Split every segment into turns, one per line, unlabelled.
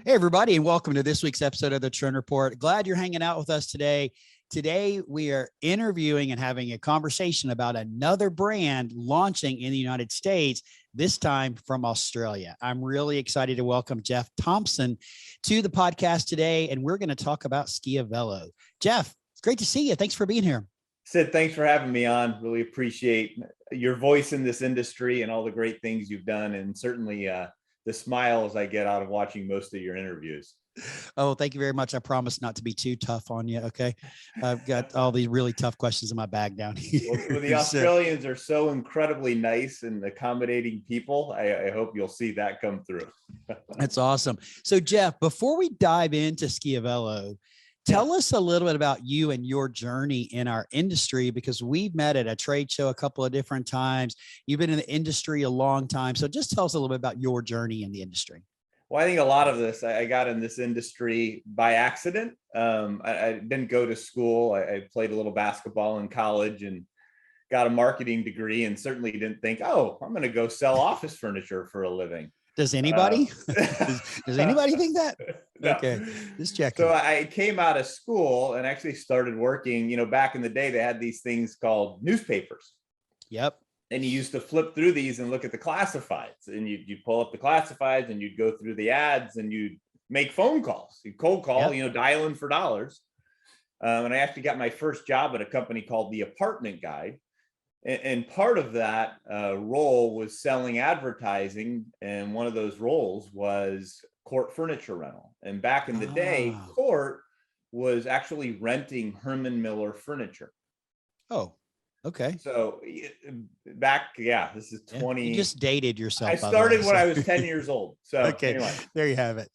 Hey, everybody, and welcome to this week's episode of the Trend Report. Glad you're hanging out with us today. Today, we are interviewing and having a conversation about another brand launching in the United States, this time from Australia. I'm really excited to welcome Jeff Thompson to the podcast today, and we're going to talk about Schiavello. Jeff, it's great to see you. Thanks for being here.
Sid, thanks for having me on. Really appreciate your voice in this industry and all the great things you've done, and certainly the smiles I get out of watching most of your interviews.
Oh, thank you very much. I promise not to be too tough on you. Okay. I've got all these really tough questions in my bag down here.
Well, the Australians are so incredibly nice and accommodating people. I hope you'll see that come through.
That's awesome. So Jeff, before we dive into Schiavello, tell us a little bit about you and your journey in our industry, because we've met at a trade show a couple of different times. You've been in the industry a long time. So just tell us a little bit about your journey in the industry.
Well, I think a lot of this, I got in this industry by accident. I didn't go to school. I played a little basketball in college and got a marketing degree, and certainly didn't think, oh, I'm going to go sell office furniture for a living.
Does anybody? Does anybody think that?
No.
Okay, just checking.
So I came out of school and actually started working. Back in the day, they had these things called newspapers.
Yep.
And you used to flip through these and look at the classifieds, and you'd pull up the classifieds and you'd go through the ads and you'd make phone calls. You'd cold call,
Yep.
Dialing for dollars. And I actually got my first job at a company called The Apartment Guide. And part of that role was selling advertising. And one of those roles was CORT Furniture rental. And back in the day, CORT was actually renting Hermann Miller furniture.
Oh, okay.
So back, this is 20.
You just dated yourself.
I started when I was 10 years old. So
okay,
anyway.
There you have it.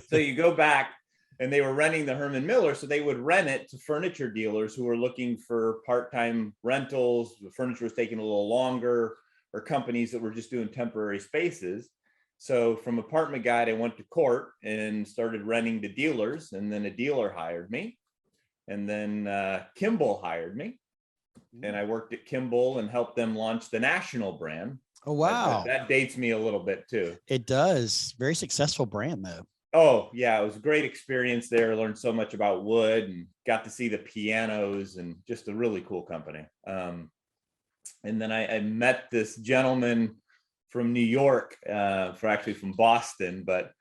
So you go back, and they were renting the Hermann Miller. So they would rent it to furniture dealers who were looking for part-time rentals. The furniture was taking a little longer, or companies that were just doing temporary spaces. So from Apartment Guide, I went to CORT and started renting to dealers. And then a dealer hired me. And then Kimball hired me. And I worked at Kimball and helped them launch the national brand.
Oh, wow.
That dates me a little bit too.
It does. Very successful brand though.
Oh yeah. It was a great experience there. I learned so much about wood and got to see the pianos, and just a really cool company. And then I met this gentleman from New York, from Boston, but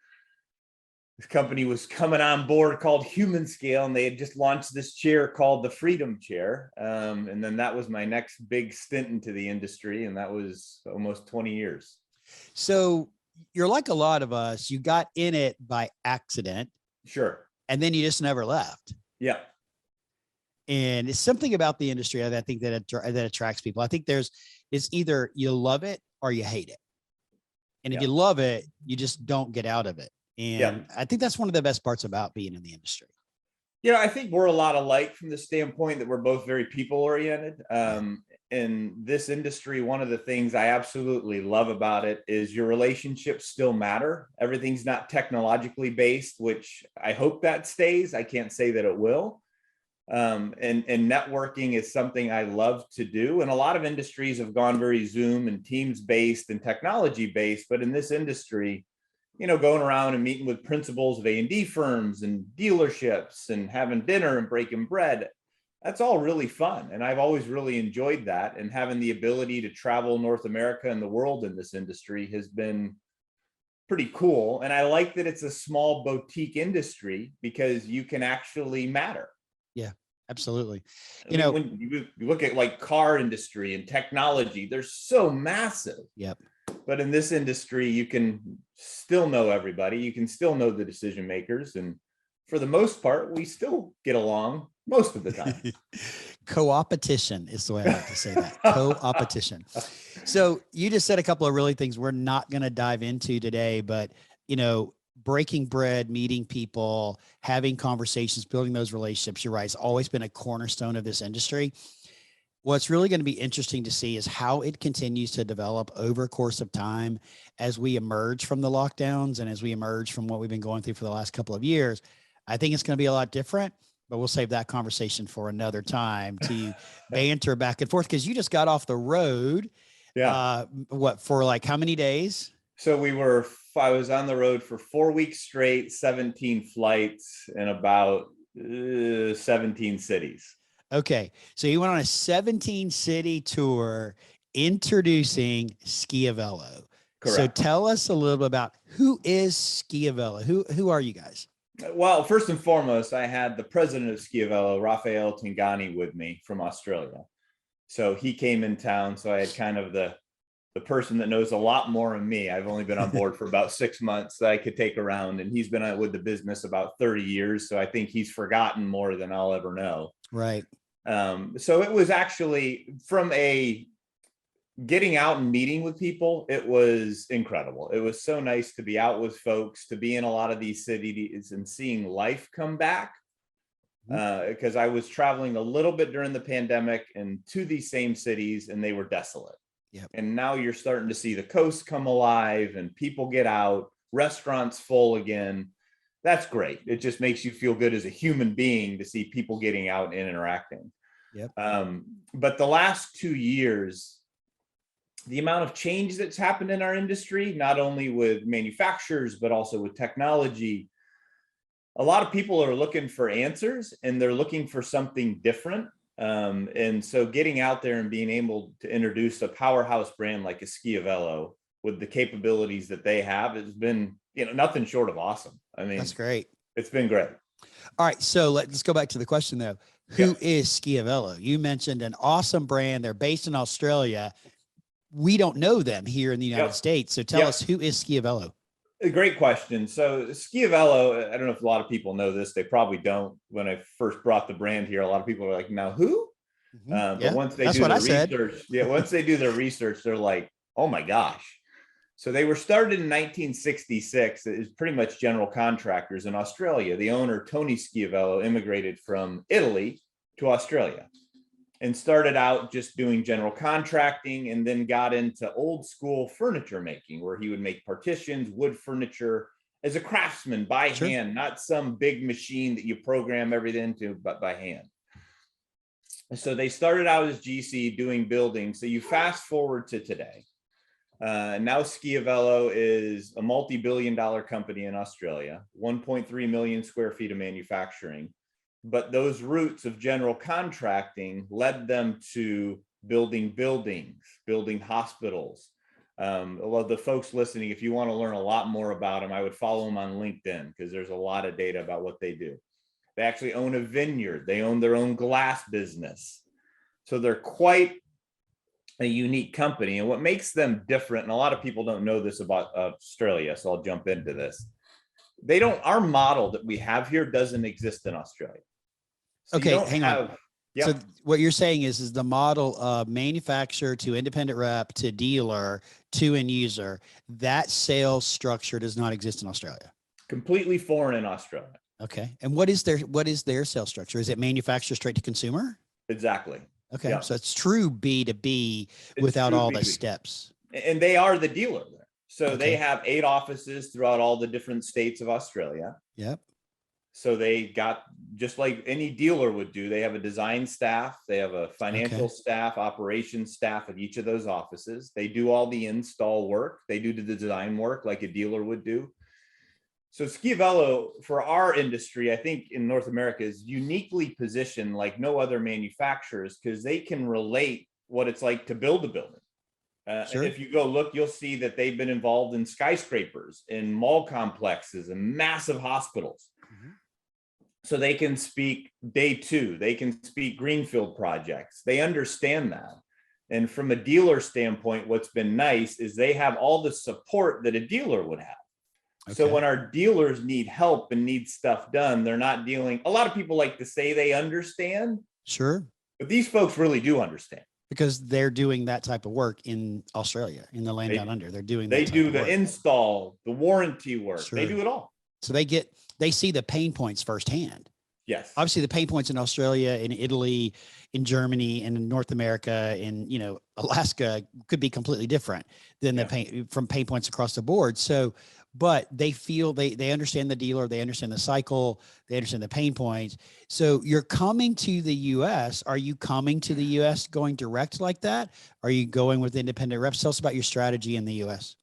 this company was coming on board called Human Scale, and they had just launched this chair called the Freedom Chair. And then that was my next big stint into the industry, and that was almost 20 years.
So you're like a lot of us. You got in it by accident.
Sure.
And then you just never left.
Yeah.
And it's something about the industry that I think that attracts people. I think it's either you love it or you hate it. And if you love it, you just don't get out of it. And I think that's one of the best parts about being in the industry.
I think we're a lot alike from the standpoint that we're both very people oriented. In this industry, one of the things I absolutely love about it is your relationships still matter. Everything's not technologically based, which I hope that stays. I can't say that it will. And networking is something I love to do. And a lot of industries have gone very Zoom and Teams based and technology based. But in this industry, going around and meeting with principals of A&D firms and dealerships and having dinner and breaking bread, that's all really fun. And I've always really enjoyed that. And having the ability to travel North America and the world in this industry has been pretty cool. And I like that it's a small boutique industry because you can actually matter.
Yeah, absolutely.
When you look at like car industry and technology, they're so massive.
Yep.
But in this industry, you can still know everybody. You can still know the decision makers. And for the most part, we still get along most of the time.
Co-opetition is the way I like to say that. Co-opetition. So you just said a couple of really things we're not going to dive into today, but, breaking bread, meeting people, having conversations, building those relationships, you're right, it's always been a cornerstone of this industry. What's really going to be interesting to see is how it continues to develop over a course of time as we emerge from the lockdowns and as we emerge from what we've been going through for the last couple of years. I think it's going to be a lot different, but we'll save that conversation for another time to banter back and forth, because you just got off the road.
Yeah.
For like how many days?
So I was on the road for 4 weeks straight, 17 flights in about 17 cities.
Okay. So you went on a 17 city tour introducing Schiavello. So
Correct.
tell us a little bit about who is Schiavello? Who are you guys?
Well, first and foremost, I had the president of Schiavello, Raphael Tingani, with me from Australia. So he came in town. So I had kind of the person that knows a lot more than me. I've only been on board for about 6 months that I could take around, and he's been with the business about 30 years. So I think he's forgotten more than I'll ever know.
Right.
So it was actually from a getting out and meeting with people. It was incredible. It was so nice to be out with folks, to be in a lot of these cities and seeing life come back. Because I was traveling a little bit during the pandemic and to these same cities, and they were desolate.
Yep.
And now you're starting to see the coast come alive and people get out, restaurants full again. That's great. It just makes you feel good as a human being to see people getting out and interacting.
Yep.
But the last 2 years, the amount of change that's happened in our industry, not only with manufacturers, but also with technology, a lot of people are looking for answers and they're looking for something different. And so getting out there and being able to introduce a powerhouse brand like a Schiavello with the capabilities that they have has been, nothing short of awesome. I mean,
that's great.
It's been great.
All right. So let's go back to the question though. Who is Schiavello? You mentioned an awesome brand. They're based in Australia. We don't know them here in the United States. So tell us, who is Schiavello?
A great question. So Schiavello, I don't know if a lot of people know this. They probably don't. When I first brought the brand here, a lot of people are like, now who? But once they do their research, once they do their research, they're like, oh my gosh. So they were started in 1966. It is pretty much general contractors in Australia. The owner, Tony Schiavello, immigrated from Italy to Australia and started out just doing general contracting, and then got into old school furniture making, where he would make partitions, wood furniture as a craftsman by hand, not some big machine that you program everything into, but by hand. So they started out as GC doing building. So you fast forward to today. Now Schiavello is a multi-billion-dollar company in Australia, 1.3 million square feet of manufacturing. But those roots of general contracting led them to building buildings, building hospitals. A lot of the folks listening, if you want to learn a lot more about them, I would follow them on LinkedIn, because there's a lot of data about what they do. They actually own a vineyard. They own their own glass business. So they're quite a unique company. And what makes them different, and a lot of people don't know this about Australia, so I'll jump into this. Our model that we have here doesn't exist in Australia. So
okay, hang on. So what you're saying is the model of manufacturer to independent rep to dealer to end user, that sales structure does not exist in Australia.
Completely foreign in Australia.
Okay. And what is their sales structure? Is it manufacturer straight to consumer?
Exactly.
Okay. So it's true B2B without all the steps.
And they are the dealer there. So they have 8 offices throughout all the different states of Australia.
Yep.
So they got, just like any dealer would do, they have a design staff, they have a financial staff, operations staff at each of those offices. They do all the install work. They do the design work like a dealer would do. So Schiavello, for our industry, I think in North America, is uniquely positioned like no other manufacturers, because they can relate what it's like to build a building. If you go look, you'll see that they've been involved in skyscrapers, in mall complexes, and massive hospitals. So they can speak day two, they can speak greenfield projects. They understand that. And from a dealer standpoint, what's been nice is they have all the support that a dealer would have. So when our dealers need help and need stuff done, they're not dealing. A lot of people like to say they understand.
Sure.
But these folks really do understand.
Because they're doing that type of work in Australia, in the land down under. They're doing that.
They do the install, the warranty work. They do it all.
So they see the pain points firsthand.
Yes.
Obviously the pain points in Australia, in Italy, in Germany, and in North America, in, Alaska could be completely different than the pain points across the board. So, but they feel they understand the dealer, they understand the cycle, they understand the pain points. So you're coming to the US. Are you coming to the US going direct like that? Are you going with independent reps? Tell us about your strategy in the US.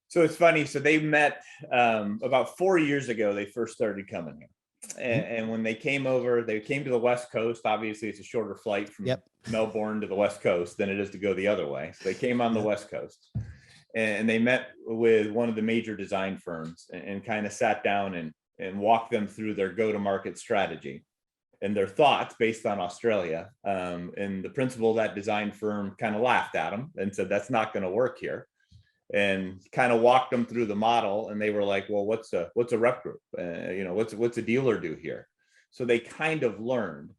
So it's funny. So they met about 4 years ago. They first started coming here. And when they came over, they came to the West Coast. Obviously, it's a shorter flight from Melbourne to the West Coast than it is to go the other way. So they came on the West Coast, and they met with one of the major design firms and kind of sat down and walked them through their go-to-market strategy and their thoughts based on Australia. And the principal of that design firm kind of laughed at them and said, "That's not going to work here." And kind of walked them through the model, and they were like, "Well, what's a rep group? What's a dealer do here?" So they kind of learned.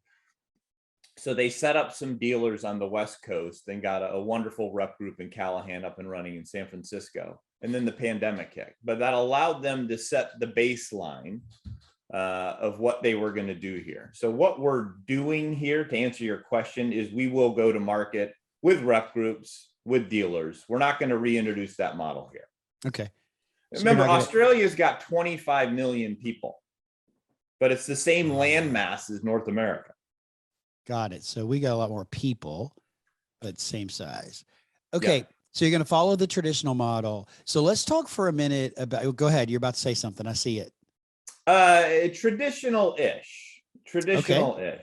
So they set up some dealers on the West Coast and got a wonderful rep group in Callahan up and running in San Francisco. And then the pandemic hit, but that allowed them to set the baseline of what they were going to do here. So what we're doing here, to answer your question, is we will go to market with rep groups, with dealers. We're not going to reintroduce that model here.
Okay.
So remember, Australia's got 25 million people, but it's the same land mass as North America.
Got it. So we got a lot more people, but same size. Okay. Yeah. So you're going to follow the traditional model. So let's talk for a minute about, go ahead. You're about to say something. I see it.
Traditional-ish. Okay.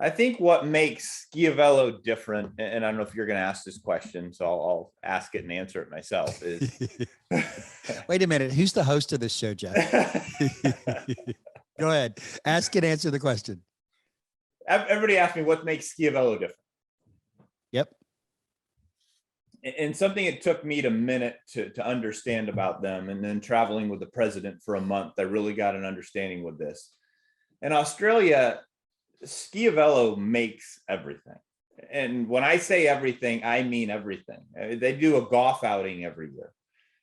I think what makes Schiavello different, and I don't know if you're going to ask this question, so I'll ask it and answer it myself, is...
Wait a minute. Who's the host of this show, Jeff? Go ahead. Ask and answer the question.
Everybody asks me what makes Schiavello different.
Yep.
And something it took me a minute to understand about them, and then traveling with the president for a month, I really got an understanding with this. In Australia, Schiavello makes everything. And when I say everything, I mean everything. They do a golf outing every year,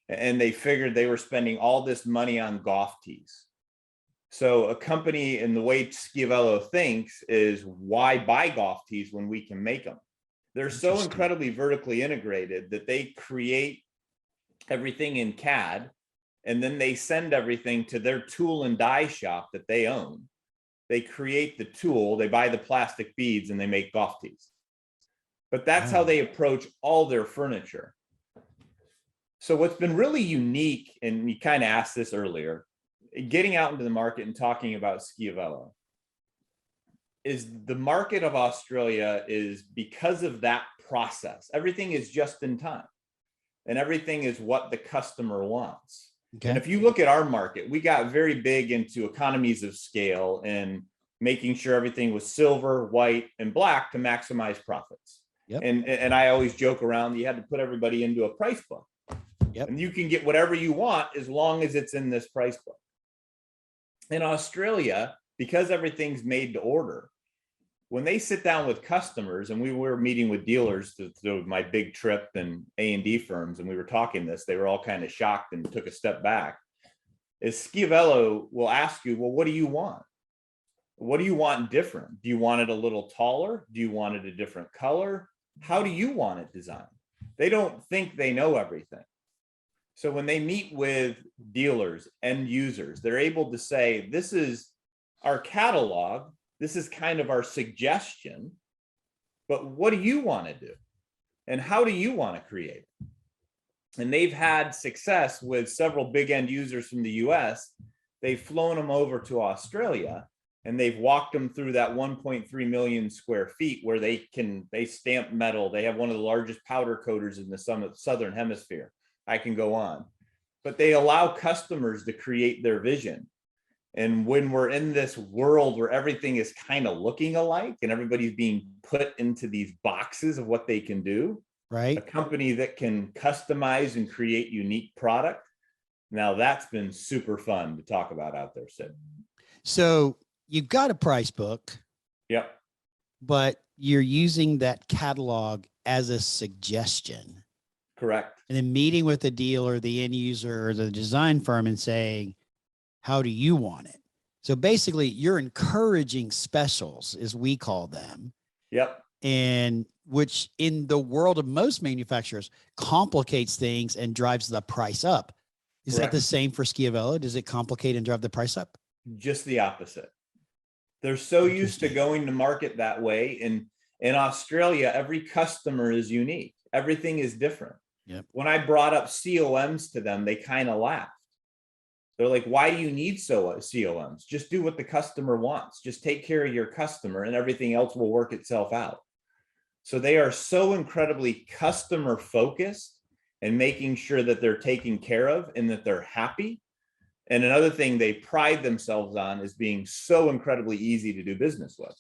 and they figured they were spending all this money on golf tees. So a company, in the way Schiavello thinks, is why buy golf tees when we can make them? They're so incredibly vertically integrated that they create everything in CAD, and then they send everything to their tool and die shop that they own. They create the tool, they buy the plastic beads, and they make golf tees. But that's how they approach all their furniture. So what's been really unique, and you kind of asked this earlier, getting out into the market and talking about Schiavello, is the market of Australia is, because of that process, everything is just in time, and everything is what the customer wants. Okay. And if you look at our market, we got very big into economies of scale and making sure everything was silver, white, and black to maximize profits. Yep. And I always joke around, you had to put everybody into a price book. Yep. And you can get whatever you want as long as it's in this price book. In Australia, because everything's made to order, when they sit down with customers, and we were meeting with dealers to my big trip and A&D firms, and we were talking this, they were all kind of shocked and took a step back, is Schiavello will ask you, well, what do you want? What do you want different? Do you want it a little taller? Do you want it a different color? How do you want it designed? They don't think they know everything. So when they meet with dealers, end users, they're able to say, this is our catalog. This is kind of our suggestion, but what do you want to do? And how do you want to create it? And they've had success with several big end users from the US. They've flown them over to Australia, and they've walked them through that 1.3 million square feet where they stamp metal. They have one of the largest powder coaters in the Southern Hemisphere. I can go on, but they allow customers to create their vision. And when we're in this world where everything is kind of looking alike and everybody's being put into these boxes of what they can do, right? A company that can customize and create unique product. Now that's been super fun to talk about out there, Sid.
So you've got a price book.
Yep.
But you're using that catalog as a suggestion.
Correct.
And then meeting with the dealer, the end user, or the design firm and saying, how do you want it? So basically you're encouraging specials, as we call them.
Yep.
And which in the world of most manufacturers complicates things and drives the price up. Is Correct. That the same for Schiavello? Does it complicate and drive the price up?
Just the opposite. They're so used to going to market that way. And in Australia, every customer is unique. Everything is different.
Yep.
When I brought up COMs to them, they kind of laughed. They're like, why do you need COMs? Just do what the customer wants. Just take care of your customer and everything else will work itself out. So they are so incredibly customer focused and making sure that they're taken care of and that they're happy. And another thing they pride themselves on is being so incredibly easy to do business with.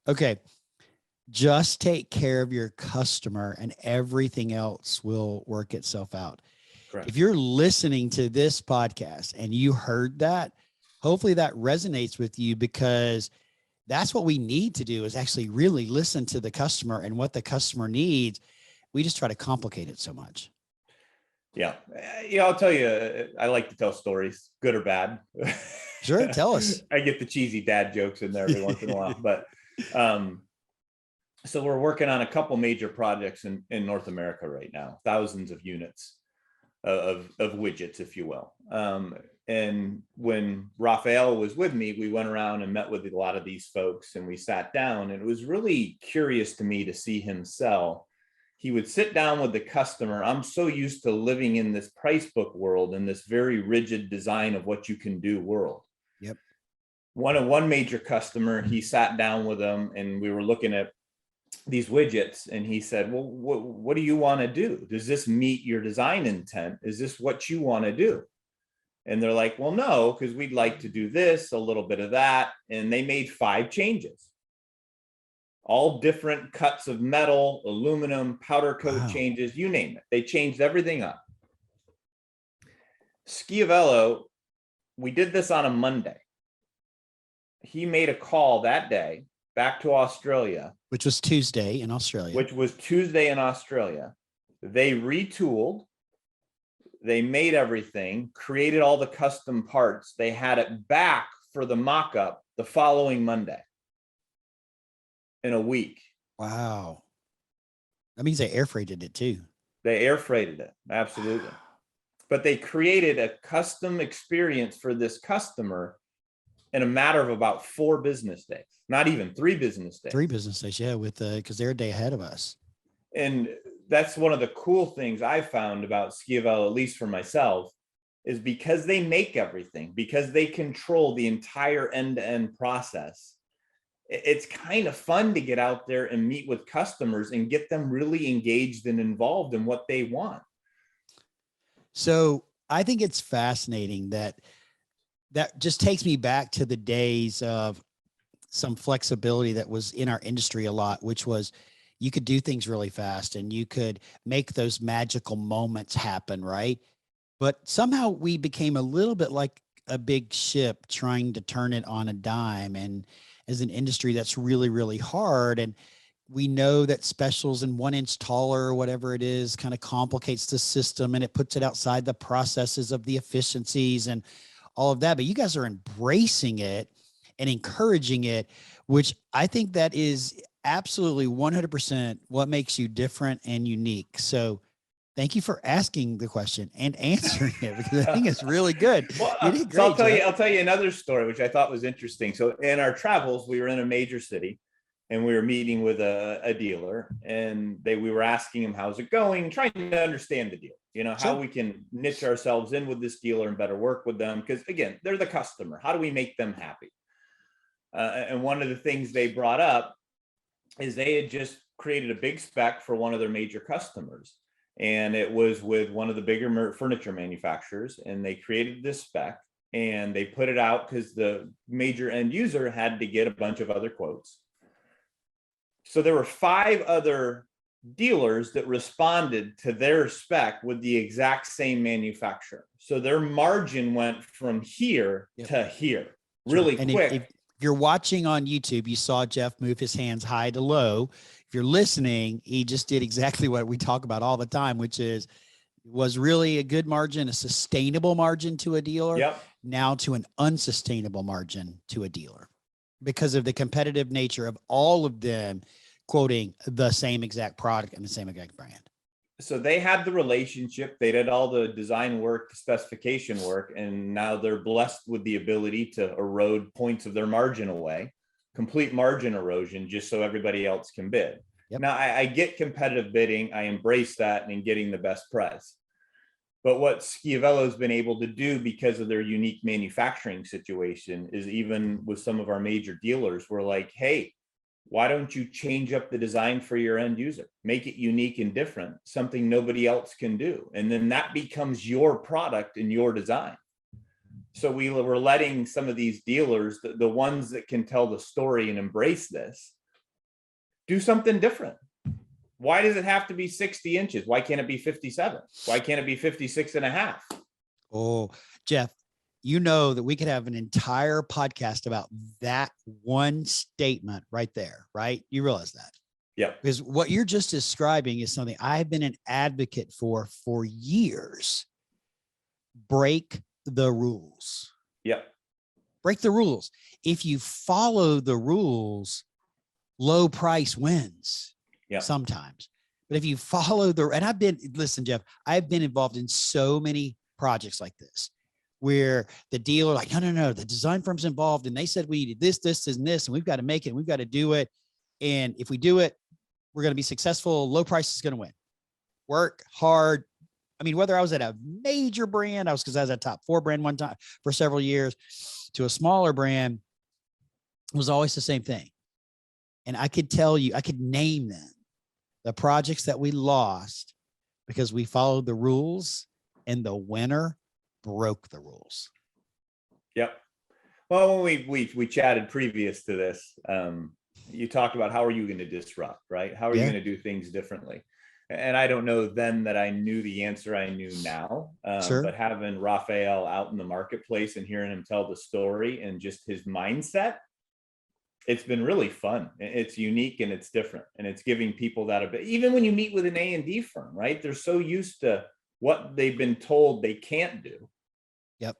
Okay. Just take care of your customer and everything else will work itself out.
Correct.
If you're listening to this podcast and you heard that, hopefully that resonates with you, because that's what we need to do, is actually really listen to the customer and what the customer needs. We just try to complicate it so much.
Yeah. Yeah. I'll tell you, I like to tell stories, good or bad.
Sure. Tell us.
I get the cheesy dad jokes in there every once in a while, but, so we're working on a couple major projects in North America right now, thousands of units of widgets, if you will. And when Raphael was with me, we went around and met with a lot of these folks and we sat down, and it was really curious to me to see him sell. He would sit down with the customer. I'm so used to living in this price book world and this very rigid design of what you can do world.
Yep.
One major customer, he sat down with them and we were looking at these widgets, and he said, well, what do you want to do? Does this meet your design intent? Is this what you want to do? And they're like, well, no, because we'd like to do this, a little bit of that. And they made 5 changes, all different cuts of metal, aluminum, powder coat changes, you name it. They changed everything up. Schiavello, we did this on a Monday. He made a call that day back to Australia,
which was Tuesday in Australia.
They retooled, they made everything, created all the custom parts. They had it back for the mock-up the following Monday in a week.
Wow. That means they air freighted it too.
They air freighted it. Absolutely. But they created a custom experience for this customer in a matter of about 4 business days, not even 3 business days.
3 business days. Yeah. Cause they're a day ahead of us.
And that's one of the cool things I found about Schiavello, at least for myself, is because they make everything, because they control the entire end-to-end process. It's kind of fun to get out there and meet with customers and get them really engaged and involved in what they want.
So I think it's fascinating that just takes me back to the days of some flexibility that was in our industry a lot, which was you could do things really fast and you could make those magical moments happen, right? But somehow we became a little bit like a big ship trying to turn it on a dime. And as an industry, that's really, really hard. And we know that specials and 1 inch taller or whatever it is kind of complicates the system and it puts it outside the processes of the efficiencies and all of that. But you guys are embracing it and encouraging it, which I think that is absolutely 100% what makes you different and unique. So thank you for asking the question and answering it, because I think it's really good.
Well,
You did great,
so
Jeff.
I'll tell you another story, which I thought was interesting. So in our travels, we were in a major city and we were meeting with a dealer, and we were asking him, how's it going? Trying to understand the deal, how we can niche ourselves in with this dealer and better work with them. Because again, they're the customer. How do we make them happy? And one of the things they brought up is they had just created a big spec for one of their major customers. And it was with one of the bigger furniture manufacturers. And they created this spec and they put it out because the major end user had to get a bunch of other quotes. So there were 5 other dealers that responded to their spec with the exact same manufacturer. So their margin went from here to here really quick.
If you're watching on YouTube, you saw Jeff move his hands high to low. If you're listening, he just did exactly what we talk about all the time, which was really a good margin, a sustainable margin to a dealer, now to an unsustainable margin to a dealer because of the competitive nature of all of them quoting the same exact product and the same exact brand.
So they had the relationship, they did all the design work, the specification work, and now they're blessed with the ability to erode points of their margin away, complete margin erosion, just so everybody else can bid.
Yep.
Now I get competitive bidding. I embrace that and getting the best price. But what Schiavello has been able to do because of their unique manufacturing situation is, even with some of our major dealers, we're like, hey, why don't you change up the design for your end user? Make it unique and different, something nobody else can do. And then that becomes your product and your design. So we were letting some of these dealers, the ones that can tell the story and embrace this, do something different. Why does it have to be 60 inches? Why can't it be 57? Why can't it be 56.5?
Oh, Jeff, you know that we could have an entire podcast about that one statement right there, right? You realize that?
Yeah.
Because what you're just describing is something I've been an advocate for years. Break the rules.
Yeah.
Break the rules. If you follow the rules, low price wins.
Yeah.
Sometimes. But if you follow listen, Jeff, I've been involved in so many projects like this where the dealer like, no, the design firm's involved and they said we needed this, and this, and we've got to make it, and we've got to do it. And if we do it, we're going to be successful. Low price is going to win. Work hard. I mean, whether I was at a major brand, because I was at a top 4 brand one time for several years, to a smaller brand, it was always the same thing. And I could tell you, I could name them. The projects that we lost because we followed the rules and the winner broke the rules.
Yep. Well, when we chatted previous to this, you talked about how are you going to disrupt, right? How are you going to do things differently? And I don't know then that I knew the answer I knew now,
Sure.
But having Raphael out in the marketplace and hearing him tell the story and just his mindset, it's been really fun. It's unique and it's different, and it's giving people that a bit. Even when you meet with an A&D firm, right? They're so used to what they've been told they can't do.
Yep.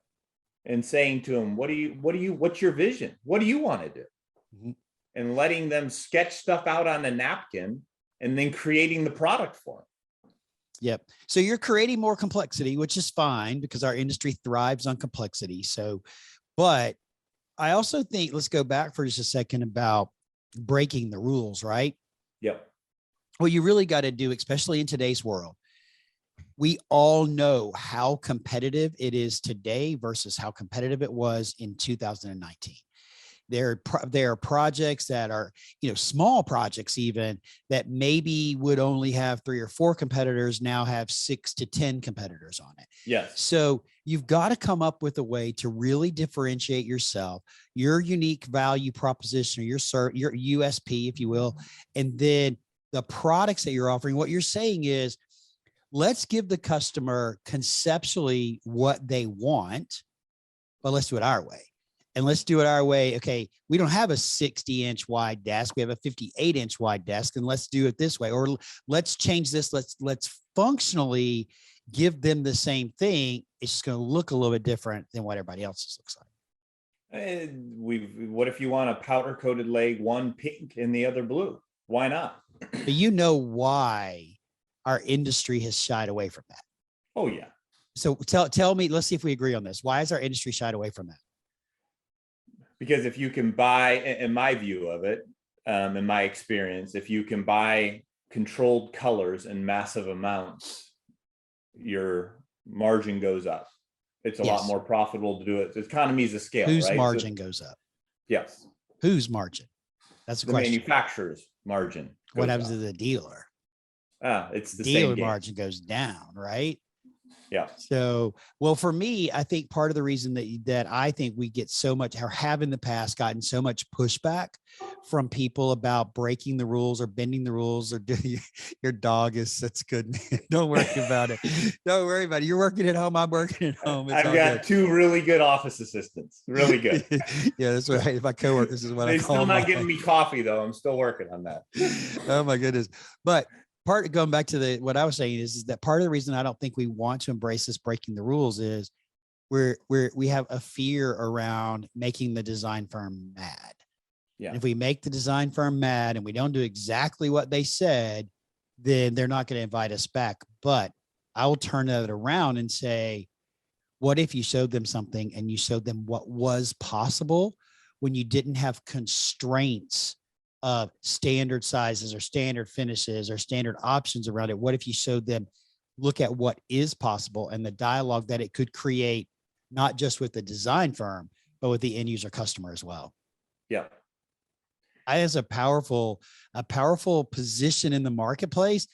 And saying to them, what's your vision? What do you want to do? Mm-hmm. And letting them sketch stuff out on a napkin and then creating the product for them.
Yep. So you're creating more complexity, which is fine because our industry thrives on complexity. So, but I also think, let's go back for just a second about breaking the rules, right?
Yep.
What you really got to do, especially in today's world, we all know how competitive it is today versus how competitive it was in 2019. There are projects that are, small projects even that maybe would only have 3 or 4 competitors now have 6 to 10 competitors on it.
Yes.
So you've got to come up with a way to really differentiate yourself, your unique value proposition, your USP, if you will, and then the products that you're offering. What you're saying is, let's give the customer conceptually what they want, but let's do it our way. And let's do it our way. Okay, we don't have a 60-inch wide desk. We have a 58-inch wide desk, and let's do it this way. Or let's change this. Let's functionally give them the same thing. It's just going to look a little bit different than what everybody else's looks like.
What if you want a powder coated leg, one pink and the other blue? Why not?
But you know why our industry has shied away from that.
Oh yeah.
So tell me, let's see if we agree on this. Why has our industry shied away from that?
Because if you can buy, in my view of it, in my experience, if you can buy controlled colors in massive amounts, your margin goes up. It's a lot more profitable to do it. It's economies of scale.
Whose
right?
margin goes up?
Yes.
Whose margin? That's the question.
Manufacturer's margin.
What happens to the dealer?
It's the
dealer
same
margin goes down, right?
Yeah.
So, well, for me, I think part of the reason that I think we get so much, or have in the past gotten so much pushback from people about breaking the rules or bending the rules, or your dog that's good. Don't worry about it. Don't worry about it. You're working at home. I'm working at home.
I've got 2 really good office assistants. Really good.
Yeah, that's right. My coworkers is what I call them.
They're still not getting me coffee though. I'm still working on that.
Oh my goodness. But going back to what I was saying is that part of the reason I don't think we want to embrace this breaking the rules is we have a fear around making the design firm mad. Yeah. And if we make the design firm mad and we don't do exactly what they said, then they're not going to invite us back. But I will turn that around and say, what if you showed them something and you showed them what was possible when you didn't have constraints of standard sizes or standard finishes or standard options around it? What if you showed them, look at what is possible and the dialogue that it could create, not just with the design firm, but with the end user customer as well?
Yeah.
That is a powerful position in the marketplace.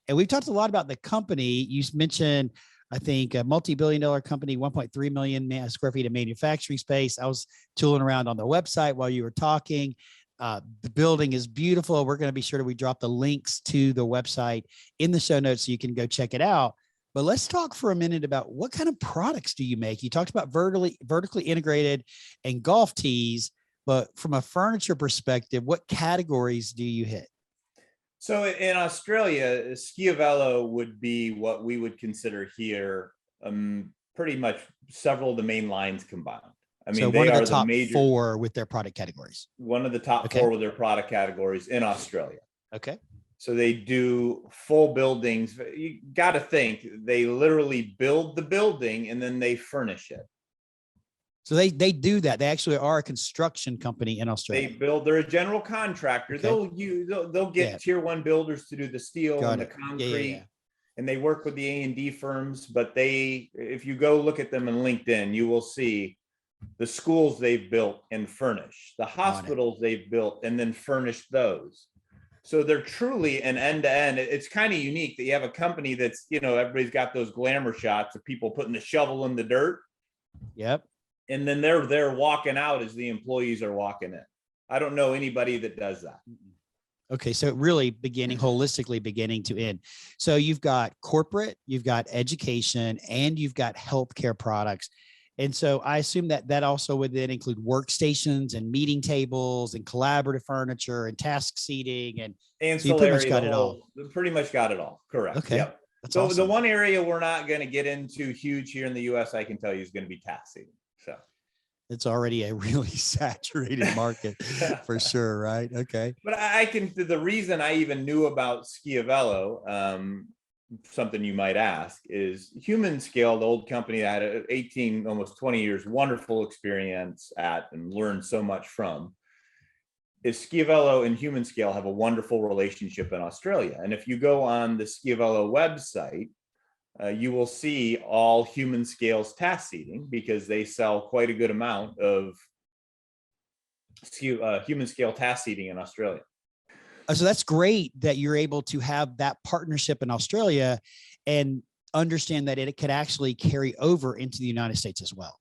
And we've talked a lot about the company. You mentioned, I think, a multi-billion-dollar company, 1.3 million square feet of manufacturing space. I was tooling around on the website while you were talking. The building is beautiful. We're going to be sure that we drop the links to the website in the show notes so you can go check it out. But let's talk for a minute about what kind of products do you make? You talked about vertically integrated and golf tees, but from a furniture perspective, what categories do you hit?
So in Australia, Schiavello would be what we would consider here pretty much several of the main lines combined. I mean,
So
they
one of
are
the top
major,
four with their product categories.
one of the top four with their product categories in Australia.
Okay.
So they do full buildings. You got to think they literally build the building and then they furnish it.
So they do that. They actually are a construction company in Australia.
They're a general contractor.
Okay.
They'll get tier one builders to do the steel and the concrete. And they work with the A&D firms, but if you go look at them on LinkedIn, you will see the schools they've built and furnished, the hospitals they've built and then furnished those. So they're truly an end-to-end. It's kind of unique that you have a company that's, everybody's got those glamour shots of people putting the shovel in the dirt.
Yep.
And then they're walking out as the employees are walking in. I don't know anybody that does that.
Okay. So really holistically beginning to end. So you've got corporate, you've got education, and you've got healthcare products. And so I assume that also would then include workstations and meeting tables and collaborative furniture and task seating. And so you pretty much got it all.
Pretty much got it all. Correct.
Okay.
Yep. So awesome. The one area we're not going to get into huge here in the US, I can tell you, is going to be task seating. So
it's already a really saturated market for sure. Right. Okay.
But the reason I even knew about Schiavello, something you might ask, is Human Scale, the old company I had 18, almost 20 years, wonderful experience at and learned so much from, is Schiavello and Human Scale have a wonderful relationship in Australia. And if you go on the Schiavello website, you will see all Human Scale's task seating because they sell quite a good amount of Human Scale task seating in Australia.
So that's great that you're able to have that partnership in Australia and understand that it could actually carry over into the United States as well.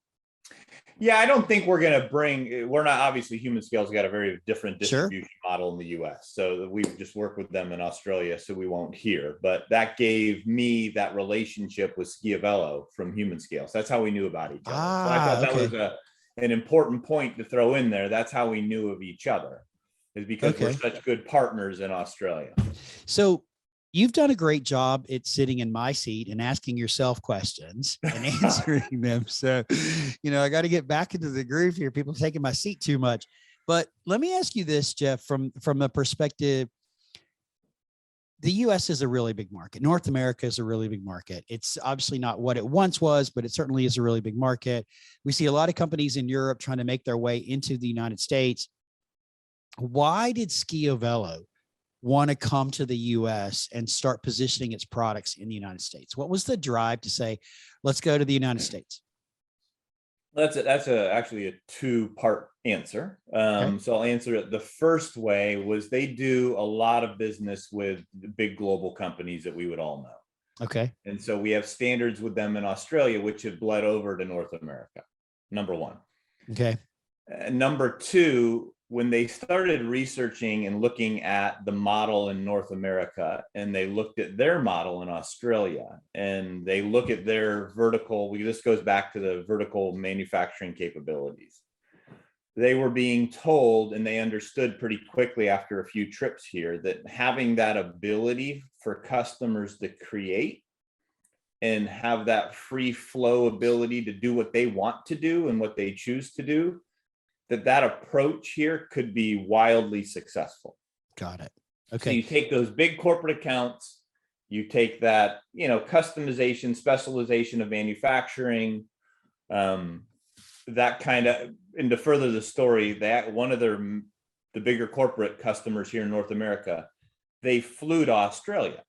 Yeah, I don't think we're not, obviously Human Scale's got a very different distribution model in the US. So we just work with them in Australia, so we won't hear. But that gave me that relationship with Schiavello from Human Scale. So that's how we knew about each other. So I thought that was an important point to throw in there. That's how we knew of each other, is because we're such good partners in Australia.
So you've done a great job at sitting in my seat and asking yourself questions and answering them. So, I got to get back into the groove here. People are taking my seat too much. But let me ask you this, Jeff, from a perspective, the US is a really big market. North America is a really big market. It's obviously not what it once was, but it certainly is a really big market. We see a lot of companies in Europe trying to make their way into the United States. Why did Schiavello want to come to the US and start positioning its products in the United States? What was the drive to say, let's go to the United States?
That's actually a two-part answer. So I'll answer it. The first way was they do a lot of business with the big global companies that we would all know.
Okay.
And so we have standards with them in Australia, which have bled over to North America. Number one.
Okay.
Number two, when they started researching and looking at the model in North America, and they looked at their model in Australia, and they look at their vertical, this goes back to the vertical manufacturing capabilities. They were being told, and they understood pretty quickly after a few trips here, that having that ability for customers to create and have that free flow ability to do what they want to do and what they choose to do, that approach here could be wildly successful.
Got it. Okay.
So you take those big corporate accounts, you take that, customization, specialization of manufacturing, that kind of, and to further the story, that one of their the bigger corporate customers here in North America, they flew to Australia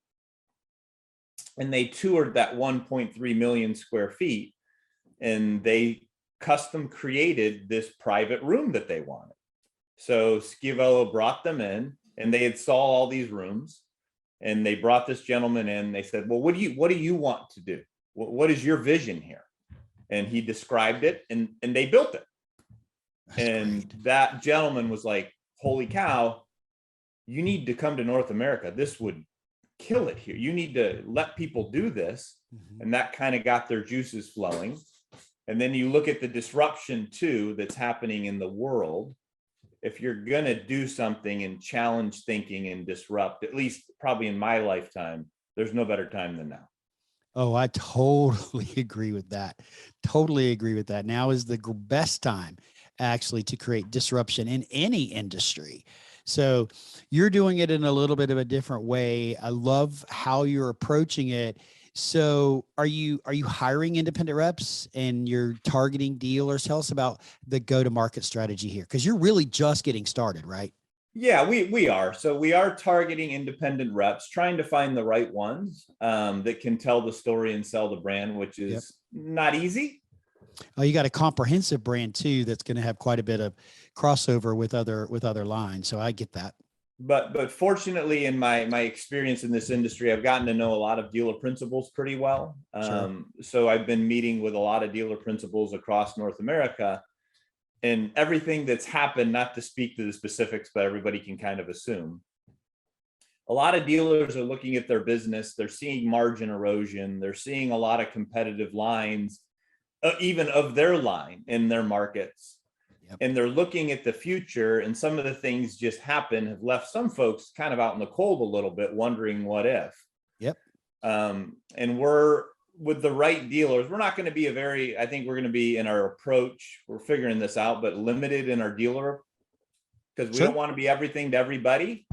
and they toured that 1.3 million square feet, and they custom created this private room that they wanted. So Schiavello brought them in, and they had saw all these rooms, and they brought this gentleman in. They said, well, what do you want to do? What is your vision here? And he described it, and they built it.
That's
and
great.
That gentleman was like, holy cow, you need to come to North America. This would kill it here. You need to let people do this.
Mhm.
And that kind of got their juices flowing. And then you look at the disruption too that's happening in the world. If you're going to do something and challenge thinking and disrupt, at least probably in my lifetime, there's no better time than now.
Oh, I totally agree with that. Totally agree with that. Now is the best time actually to create disruption in any industry. So you're doing it in a little bit of a different way. I love how you're approaching it. So are you hiring independent reps and you're targeting dealers? Tell us about the go-to-market strategy here, because you're really just getting started, right?
Yeah, we are. So we are targeting independent reps, trying to find the right ones that can tell the story and sell the brand, which is not easy.
Oh, you got a comprehensive brand too that's going to have quite a bit of crossover with other lines. So I get that.
But fortunately, in my experience in this industry, I've gotten to know a lot of dealer principals pretty well.
Sure.
So I've been meeting with a lot of dealer principals across North America, and everything that's happened, not to speak to the specifics, but everybody can kind of assume. A lot of dealers are looking at their business. They're seeing margin erosion. They're seeing a lot of competitive lines, even of their line in their markets.
Yep.
And they're looking at the future, and some of the things just happen have left some folks kind of out in the cold a little bit, wondering what if.
Yep.
And we're with the right dealers. We're not going to be I think we're going to be in our approach. We're figuring this out, but limited in our dealer, because we don't want to be everything to everybody.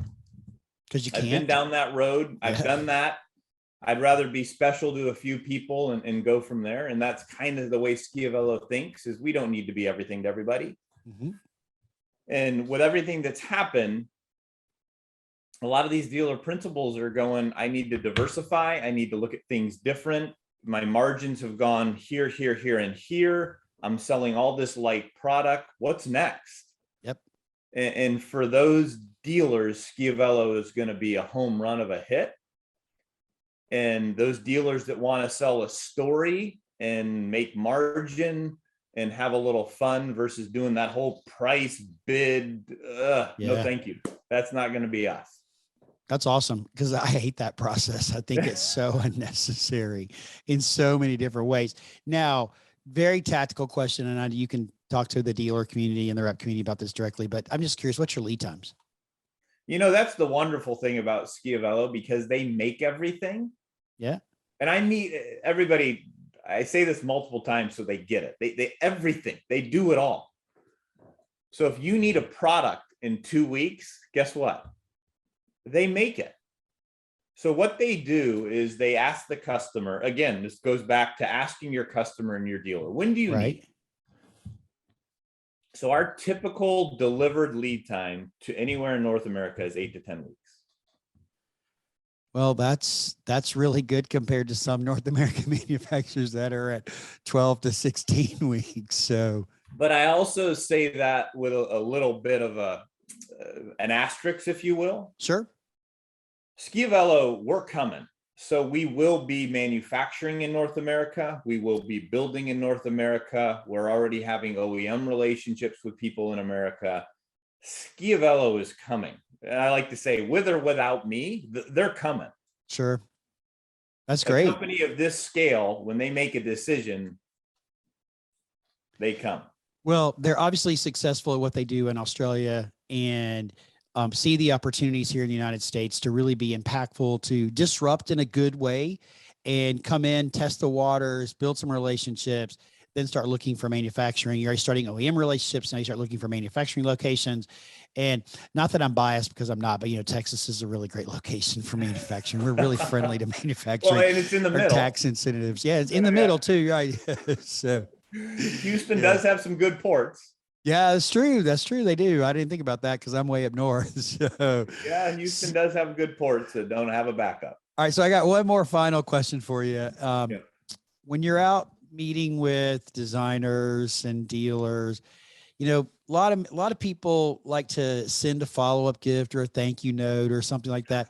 Because you can't.
I've been down that road. I've done that. I'd rather be special to a few people and go from there. And that's kind of the way Schiavello thinks, is we don't need to be everything to everybody.
Mm-hmm.
And with everything that's happened, a lot of these dealer principals are going, I need to diversify. I need to look at things different. My margins have gone here, here, here, and here. I'm selling all this light product. What's next?
Yep.
And for those dealers, Schiavello is going to be a home run of a hit. And those dealers that want to sell a story and make margin and have a little fun versus doing that whole price bid, no, thank you. That's not going to be us.
That's awesome, because I hate that process. I think it's so unnecessary in so many different ways. Now, very tactical question, and I know you can talk to the dealer community and the rep community about this directly, but I'm just curious, what's your lead times?
You know, that's the wonderful thing about Schiavello, because they make everything.
Yeah.
And I meet everybody. I say this multiple times so they get it. They everything. They do it all. So if you need a product in 2 weeks, guess what? They make it. So what they do is they ask the customer, again, this goes back to asking your customer and your dealer, when do you need? So our typical delivered lead time to anywhere in North America is 8 to 10 weeks.
Well, that's really good compared to some North American manufacturers that are at 12 to 16 weeks. So,
but I also say that with a little bit of an asterisk, if you will.
Sure.
Schiavello, we're coming. So we will be manufacturing in North America. We will be building in North America. We're already having OEM relationships with people in America. Schiavello is coming. And I like to say, with or without me, they're coming.
Sure. That's great.
A company of this scale, when they make a decision, they come.
Well, they're obviously successful at what they do in Australia, and see the opportunities here in the United States to really be impactful, to disrupt in a good way, and come in, test the waters, build some relationships, then start looking for manufacturing. You're already starting OEM relationships. Now you start looking for manufacturing locations. And not that I'm biased, because I'm not, but, you know, Texas is a really great location for manufacturing. We're really friendly to manufacturing.
Well, and it's in the middle.
Tax incentives. Yeah, it's in the middle too, right? So
Houston does have some good ports.
Yeah, that's true. That's true. They do. I didn't think about that because I'm way up north. So,
Yeah, Houston does have good ports that don't have a backup.
all right. So I got one more final question for you.
Yeah.
When you're out meeting with designers and dealers, a lot of people like to send a follow-up gift or a thank you note or something like that.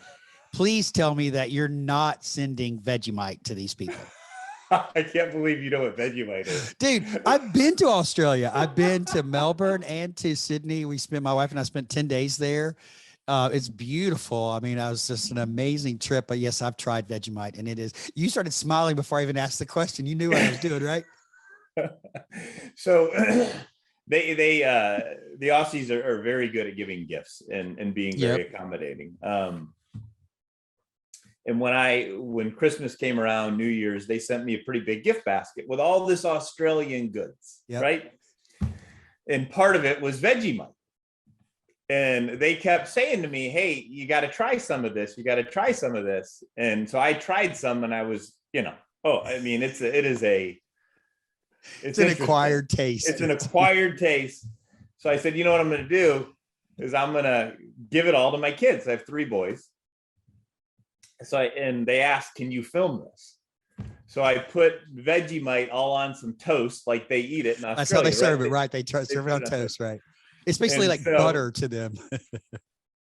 Please tell me that you're not sending Vegemite to these people.
I can't believe you know what Vegemite is.
Dude, I've been to Australia. I've been to Melbourne and to Sydney. My wife and I spent 10 days there. It's beautiful. I mean, I was just an amazing trip. But yes, I've tried Vegemite and it is. You started smiling before I even asked the question. You knew what I was doing, right?
So the Aussies are very good at giving gifts and being very
Yep.
accommodating. And when Christmas came around, New Year's, they sent me a pretty big gift basket with all this Australian goods,
Yep.
right? And part of it was Vegemite. And they kept saying to me, hey, you got to try some of this. You got to try some of this. And so I tried some and I was, I mean, it's
An acquired taste.
It's an acquired taste. So I said, you know what I'm going to do is I'm going to give it all to my kids. I have 3 boys. And they asked, can you film this? So I put Vegemite all on some toast, like they eat it in Australia.
That's how they serve it, right? They
serve
serve it on toast, right? It's basically like butter to them.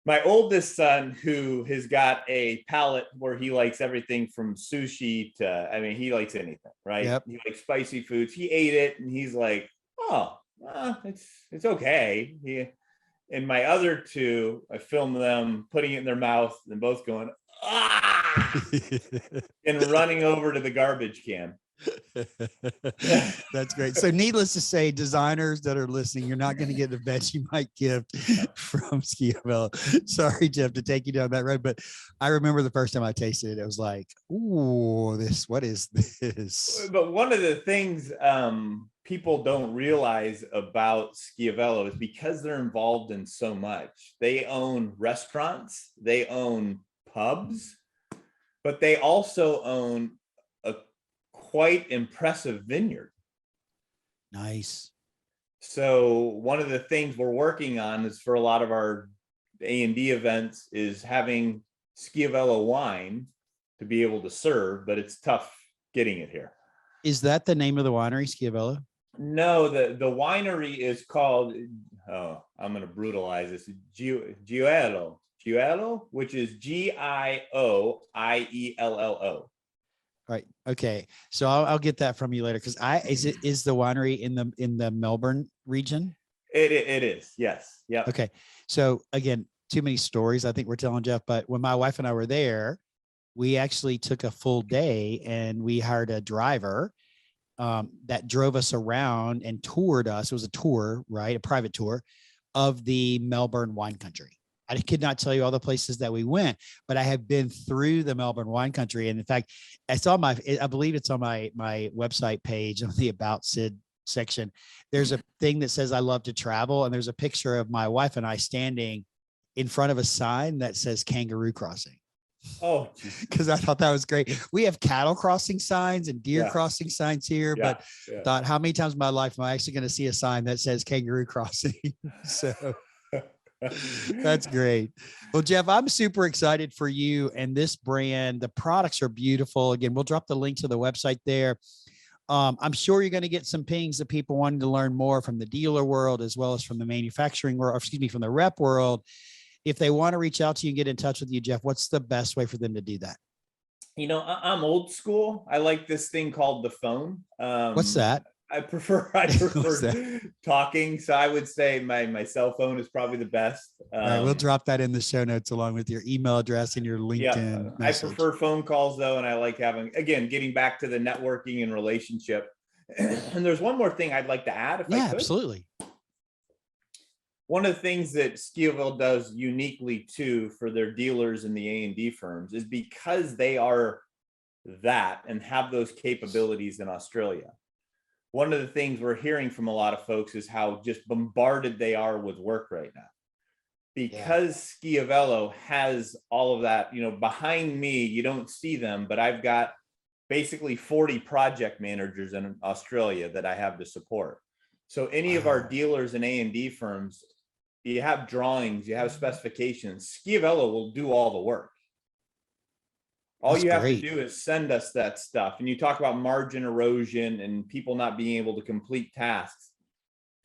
My oldest son, who has got a palate where he likes everything from sushi to, I mean, he likes anything, right?
Yep.
He likes spicy foods. He ate it and he's like, oh, it's okay. And my other 2, I filmed them putting it in their mouth and both going, and running over to the garbage can.
That's great. So needless to say, designers that are listening, you're not going to get a Vegemite gift from Schiavello. Sorry, Jeff, to take you down that road. But I remember the first time I tasted it, it was like, ooh, what is this?
But one of the things people don't realize about Schiavello is because they're involved in so much. They own restaurants, they own pubs, but they also own a quite impressive vineyard.
Nice.
So one of the things we're working on is for a lot of our A&D events is having Schiavello wine to be able to serve, but it's tough getting it here.
Is that the name of the winery, Schiavello?
No, the winery is called, I'm going to brutalize this, Schiavello, which is Gioiello.
Right. Okay. So I'll get that from you later. Cause is the winery in the Melbourne region?
It is. Yes. Yeah.
Okay. So again, too many stories I think we're telling, Jeff, but when my wife and I were there, we actually took a full day and we hired a driver that drove us around and toured us. It was a tour, right? A private tour of the Melbourne wine country. I could not tell you all the places that we went, but I have been through the Melbourne wine country. And in fact, I believe it's on my website page on the About Sid section. There's a thing that says I love to travel. And there's a picture of my wife and I standing in front of a sign that says kangaroo crossing.
Oh,
because I thought that was great. We have cattle crossing signs and deer crossing signs here, but thought, how many times in my life am I actually going to see a sign that says kangaroo crossing? So that's great. Well, Jeff, I'm super excited for you and this brand. The products are beautiful. Again, we'll drop the link to the website there. I'm sure you're going to get some pings of people wanting to learn more from the dealer world, as well as from the manufacturing world, from the rep world. If they want to reach out to you and get in touch with you, Jeff, what's the best way for them to do that?
I'm old school. I like this thing called the phone.
What's that?
I prefer talking. So I would say my cell phone is probably the best.
All right, we'll drop that in the show notes along with your email address and your LinkedIn message.
I prefer phone calls though. And I like getting back to the networking and relationship. And there's one more thing I'd like to add. If I could.
Absolutely.
One of the things that Schiavello does uniquely too for their dealers and the A&D firms is because they are that and have those capabilities in Australia. One of the things we're hearing from a lot of folks is how just bombarded they are with work right now. Because Schiavello has all of that, behind me, you don't see them, but I've got basically 40 project managers in Australia that I have to support. So any of our dealers and A&D firms, you have drawings, you have specifications. Schiavello will do all the work. All
That's
you have to
great.
do is send us that stuff. And you talk about margin erosion and people not being able to complete tasks.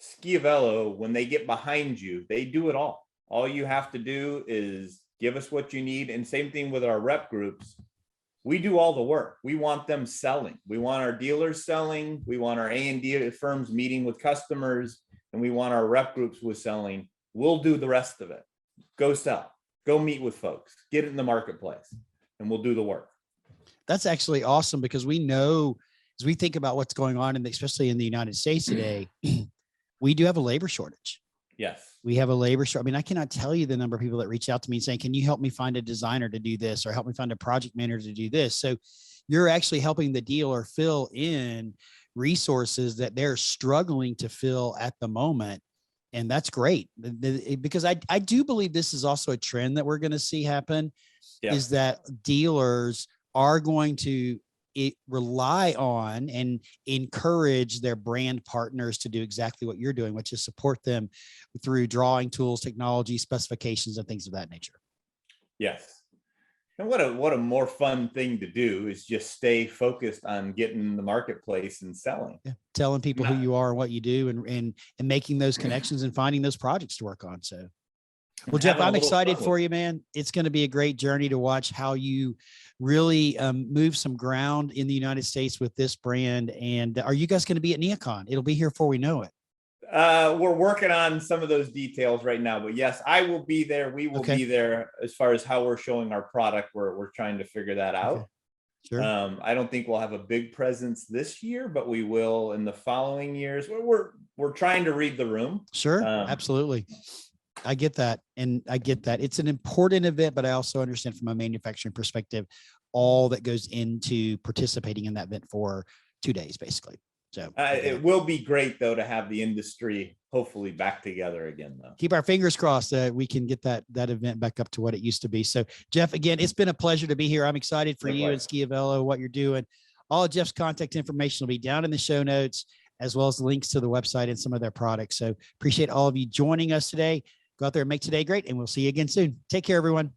Schiavello, when they get behind you, they do it all. All you have to do is give us what you need. And same thing with our rep groups. We do all the work. We want them selling. We want our dealers selling. We want our A&D firms meeting with customers, and we want our rep groups with selling. We'll do the rest of it. Go sell, go meet with folks, get it in the marketplace, and we'll do the work.
That's actually awesome, because we know, as we think about what's going on, and especially in the United States today, we do have a labor shortage.
Yes.
We have a labor shortage. I mean, I cannot tell you the number of people that reach out to me saying, can you help me find a designer to do this, or help me find a project manager to do this? So you're actually helping the dealer fill in resources that they're struggling to fill at the moment. And that's great, because I do believe this is also a trend that we're going to see happen, is that dealers are going to rely on and encourage their brand partners to do exactly what you're doing, which is support them through drawing tools, technology, specifications, and things of that nature.
Yes. And what a more fun thing to do is just stay focused on getting in the marketplace and selling.
Yeah. Telling people who you are and what you do, and making those connections and finding those projects to work on. So, well, Jeff, I'm excited for you, man. It's going to be a great journey to watch how you really move some ground in the United States with this brand. And are you guys going to be at NeoCon? It'll be here before we know it.
We're working on some of those details right now, but yes, I will be there. We will be there. As far as how we're showing our product, we're trying to figure that out.
Okay. Sure.
I don't think we'll have a big presence this year, but we will in the following years. We're trying to read the room.
Sure. Absolutely. I get that. And I get that. It's an important event, but I also understand from a manufacturing perspective, all that goes into participating in that event for 2 days, basically. So
it will be great, though, to have the industry hopefully back together again, though.
Keep our fingers crossed that we can get that event back up to what it used to be. So, Jeff, again, it's been a pleasure to be here. I'm excited for you and Schiavello, what you're doing. All of Jeff's contact information will be down in the show notes, as well as links to the website and some of their products. So appreciate all of you joining us today. Go out there and make today great, and we'll see you again soon. Take care, everyone.